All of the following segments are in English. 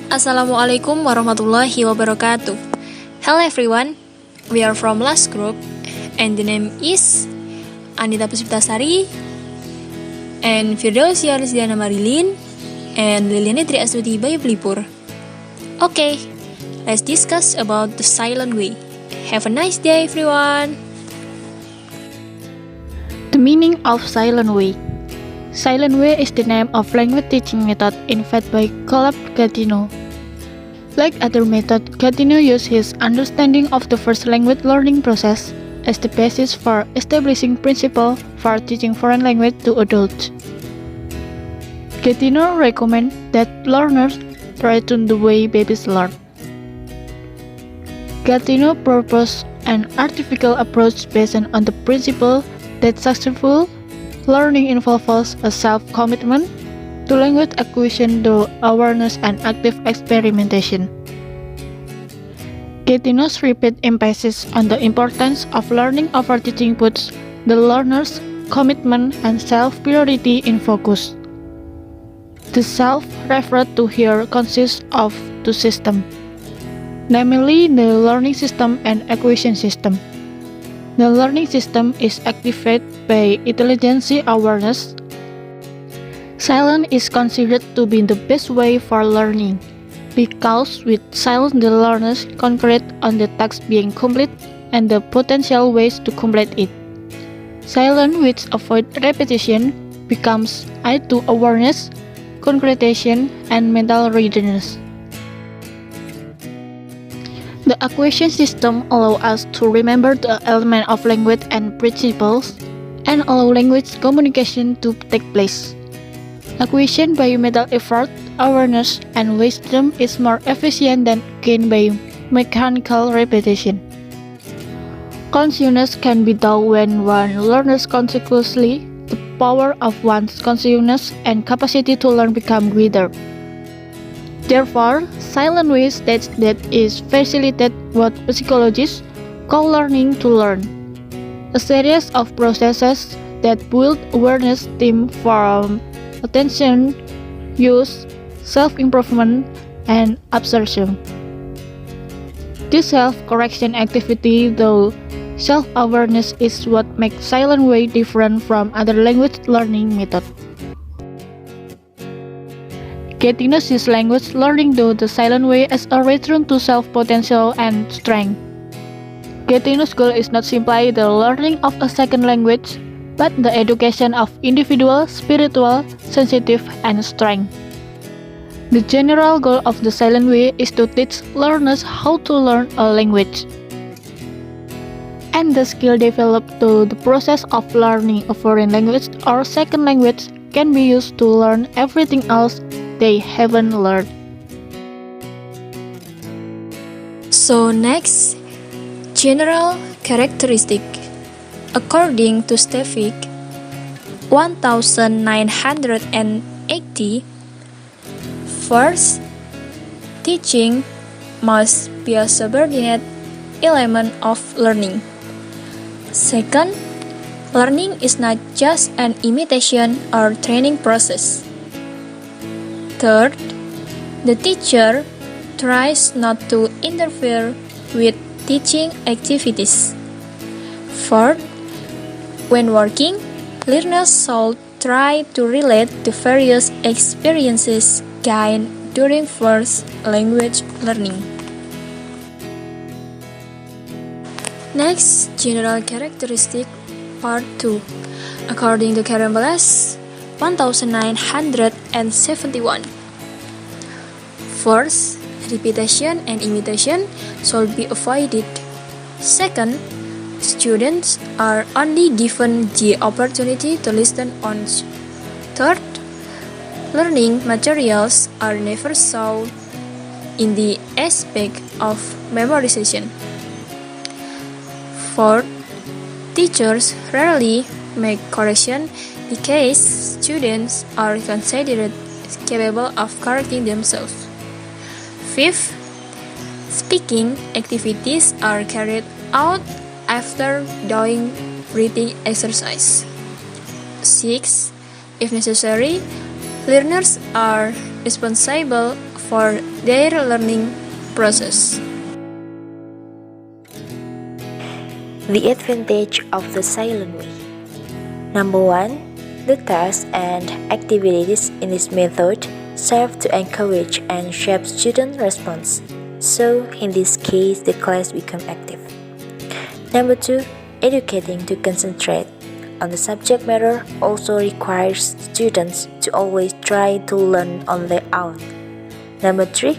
Assalamualaikum warahmatullahi wabarakatuh. Hello everyone, we are from last group and the name is Anita Puspitasari and Firdausia Rizdiana Marilyn and Liliana Tri Astuti Bayu Pelipur. Okay, let's discuss about the silent way. Have a nice day everyone. The meaning of silent way. Silent way is the name of language teaching method invented by Caleb Gatineau. Like other methods, Gatineau used his understanding of the first language learning process as the basis for establishing principles for teaching foreign language to adults. Gatineau recommends that learners try to the way babies learn. Gatineau proposed an artificial approach based on the principle that successful learning involves a self-commitment to language acquisition through awareness and active experimentation. Gatineau's repeated emphasis on the importance of learning over teaching puts the learner's commitment and self-purity in focus. The self referred to here consists of two systems, namely the learning system and acquisition system. The learning system is activated by intelligence awareness. Silence is considered to be the best way for learning, because with silence the learners concentrate on the task being complete and the potential ways to complete it. Silence which avoids repetition becomes eye to awareness, concretization, and mental readiness. The acquisition system allows us to remember the element of language and principles, and allow language communication to take place. Acquisition by mental effort, awareness, and wisdom is more efficient than gained by mechanical repetition. Consciousness can be taught when one learns consequently. The power of one's consciousness and capacity to learn become greater. Therefore, silent way states that is facilitate what psychologists call learning to learn, a series of processes that build awareness stem from attention, use, self-improvement, and absorption. This self-correction activity, though self-awareness, is what makes silent way different from other language learning methods. Gatineau sees language learning through the silent way as a return to self-potential and strength. Gatineau's goal is not simply the learning of a second language, but the education of individual, spiritual, sensitive, and strength. The general goal of the silent way is to teach learners how to learn a language. And the skill developed through the process of learning a foreign language or second language can be used to learn everything else they haven't learned. So next, general characteristic. According to Stefik 1980, first, teaching must be a subordinate element of learning. Second, learning is not just an imitation or training process. Third, the teacher tries not to interfere with teaching activities. Fourth, when working, learners should try to relate the various experiences gained during first language learning. Next, general characteristic part 2. According to Carambelas 1971. First, repetition and imitation should be avoided. Second, students are only given the opportunity to listen once. Third, learning materials are never sold in the aspect of memorization. Fourth, teachers rarely make correction because students are considered capable of correcting themselves. Fifth, speaking activities are carried out after doing breathing exercise. 6. If necessary, learners are responsible for their learning process. The advantage of the silent way. Number 1, the tasks and activities in this method serve to encourage and shape student response. So, in this case, the class become active. Number 2, educating to concentrate on the subject matter also requires students to always try to learn on their own. Number 3,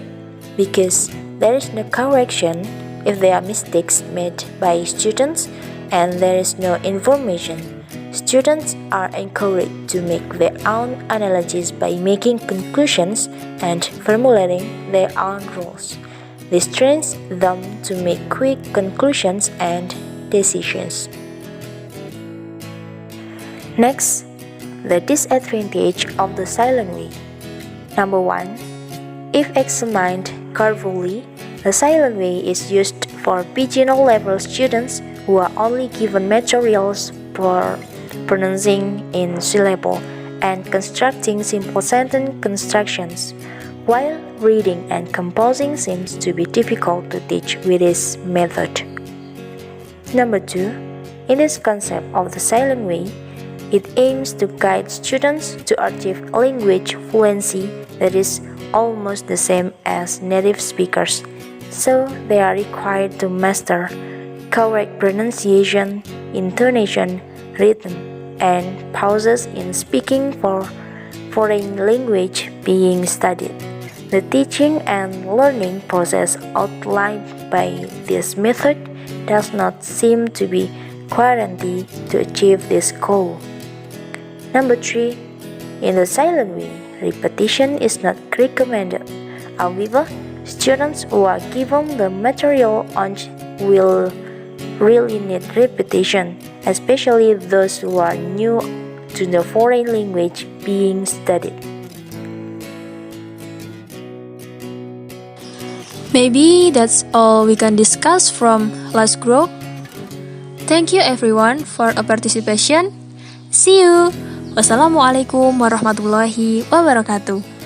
because there is no correction if there are mistakes made by students and there is no information, students are encouraged to make their own analysis by making conclusions and formulating their own rules. This trains them to make quick conclusions and decisions. Next, the disadvantage of the silent way. Number 1, if examined carefully, the silent way is used for beginner level students who are only given materials for pronouncing in syllable and constructing simple sentence constructions, while reading and composing seems to be difficult to teach with this method. Number 2, in this concept of the silent way, it aims to guide students to achieve language fluency that is almost the same as native speakers, so they are required to master correct pronunciation, intonation, rhythm, and pauses in speaking for foreign language being studied. The teaching and learning process outlined by this method does not seem to be coherent to achieve this goal. Number 3, in the silent way, repetition is not recommended. However, students who are given the material will really need repetition, especially those who are new to the foreign language being studied. Maybe that's all we can discuss from last group. Thank you everyone for a participation. See you. Wassalamualaikum warahmatullahi wabarakatuh.